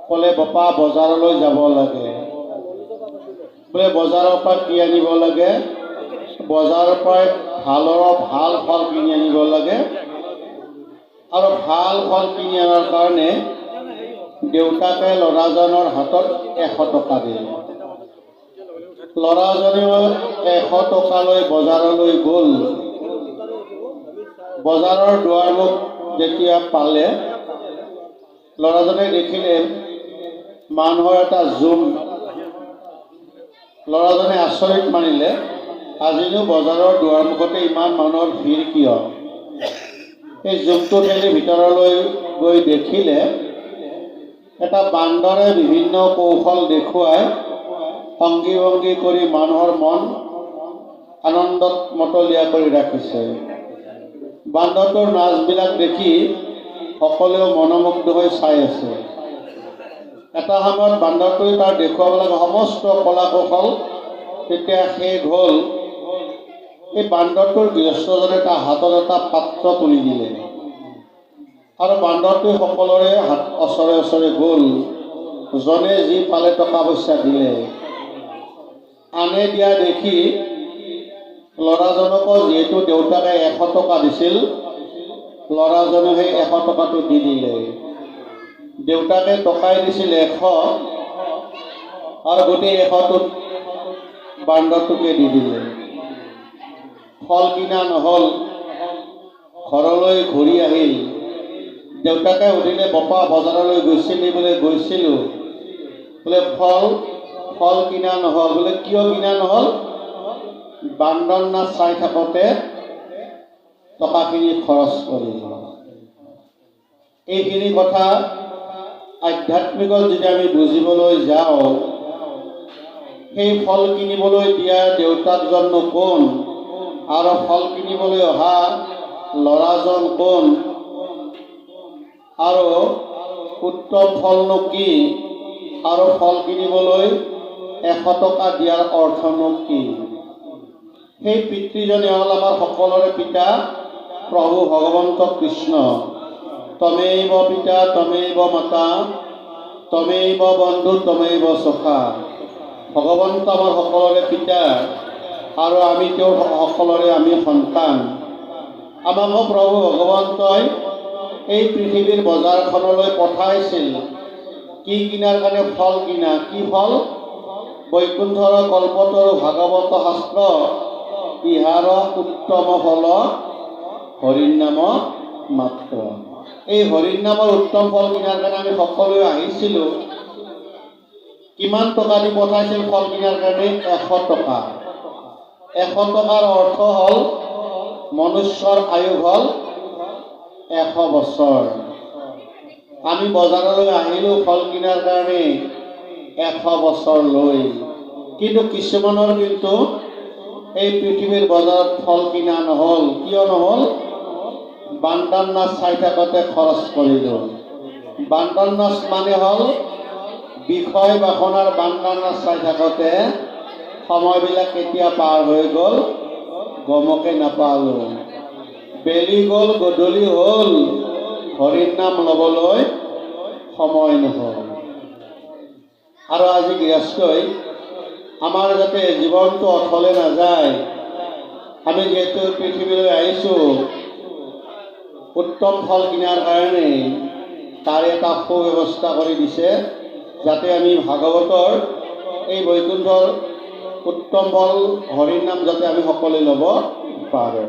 ক'লে বাপা বজাৰলৈ যাব লাগে। বোলে বজাৰৰ পৰা কি আনিব লাগে? বজাৰৰ পৰা ভাল ফল কিনি আনিব লাগে। আৰু ভাল ফল কিনি অনাৰ কাৰণে দেউতাকে ল'ৰাজনৰ হাতত 100 টকা দিলে। ল'ৰাজনেও 100 টকালৈ বজাৰলৈ গ'ল। বজাৰৰ দুৱাৰমুখ যেতিয়া পালে, ল'ৰাজনে দেখিলে মানুহৰ এটা জুম। ল'ৰাজনে আচৰিত মানিলে, আজিনো বজাৰৰ দুৱাৰমুখতে ইমান মানুহৰ ভিৰ কিয়? এই জুমটো ঠেলি ভিতৰলৈ গৈ দেখিলে এটা বান্দৰে বিভিন্ন কৌশল দেখুৱাই ভংগী ভংগী কৰি মানুহৰ মন আনন্দত মতলীয়া কৰি ৰাখিছে। বান্দৰটোৰ নাচবিলাক দেখি সকলোৱে মনোমুগ্ধ হৈ চাই আছে। এটা সময়ত বান্দৰটোৱে তাৰ দেখুৱাব লগা সমস্ত কলা কৌশল তেতিয়া শেষ হ'ল। এই বান্দৰটোৰ গৃহস্থজনে তাৰ হাতত এটা পাত্ৰ তুলি দিলে আৰু বান্দৰটোৱে সকলোৰে ওচৰে ওচৰে গ'ল। জনে যি পালে টকা পইচা দিলে। আনে দিয়া দেখি ল'ৰাজনকো যিহেতু দেউতাকে 100 টকা দিছিল, ল'ৰাজনে সেই 100 টকাটো দি দিলে। দেউতাকে টকাই দিছিল 100 আৰু গোটেই 100টোত বান্দৰটোকে দি দিলে। ফল কিনা নহ'ল। ঘৰলৈ ঘূৰি আহিল। দেউতাকে সুধিলে, বাপা বজাৰলৈ গৈছিলি? বোলে গৈছিলোঁ। বোলে ফল কিনা নহ'ল? বোলে কিয় কিনা নহ'ল? বান্দৰ নাচ চাই থাকোঁতে টকাখিনি খৰচ কৰিল। এইখিনি কথা আধ্যাত্মিকত যদি আমি বুজিবলৈ যাওঁ, সেই ফল কিনিবলৈ দিয়া দেউতাকজননো কোন আৰু ফল কিনিবলৈ অহা ল'ৰাজন কোন আৰু উত্তম ফলনো কি আৰু ফল কিনিবলৈ 100 টকা দিয়াৰ অৰ্থনো কি? সেই পিতৃজনে হ'ল আমাৰ সকলোৰে পিতা প্ৰভু ভগৱন্ত কৃষ্ণ। তমেইব পিতা তমেইব মাতা তমেইব বন্ধু তমেইব সখা। ভগৱন্ত আমাৰ সকলোৰে পিতা আৰু আমি তেওঁৰ সকলোৰে আমি সন্তান। আমাকো প্ৰভু ভগৱন্তই এই পৃথিৱীৰ বজাৰখনলৈ পঠাইছিল কি কিনাৰ কাৰণে? ফল কিনা। কি ফল? বৈকুণ্ঠৰ কল্পতৰু ভাগৱত শাস্ত্ৰ ইহাৰ উত্তম ফল হৰিৰ নাম মাত্ৰ। এই হৰিৰ নামৰ উত্তম ফল কিনাৰ কাৰণে আমি সকলোৱে আহিছিলোঁ। কিমান টকা দি পঠাইছিল ফল কিনাৰ কাৰণে? 100 টকা। 100 টকাৰ অৰ্থ হ'ল মনুষ্যৰ আয়ু হ'ল 100 বছৰ। আমি বজাৰলৈ আহিলোঁ ফল কিনাৰ কাৰণে 100 বছৰ লৈ। কিন্তু কিছুমানৰ কিন্তু এই পৃথিৱীৰ বজাৰত ফল কিনা নহ'ল। কিয় নহ'ল? বান্দৰ নাচ চাই থাকোঁতে খৰচ কৰিলোঁ। বান্দৰ নাচ মানে হ'ল বিষয় বাসনাৰ বান্দৰ নাচ চাই থাকোঁতে সময়বিলাক কেতিয়া পাৰ হৈ গ'ল গমকে নাপালোঁ। বেলি গ'ল, গধূলি হ'ল, হৰিৰ নাম ল'বলৈ সময় নহ'ল। আৰু আজি গৃহস্থই আমাৰ যাতে জীৱনটো অথলে নাযায়, আমি যিহেতু পৃথিৱীলৈ আহিছোঁ উত্তম ফল কিনাৰ কাৰণে, তাৰ এটা সুব্যৱস্থা কৰি দিছে যাতে আমি ভাগৱতৰ এই বৈকুণ্ঠৰ উত্তম ফল হৰিৰ নাম যাতে আমি সকলোৱে ল'ব পাৰোঁ।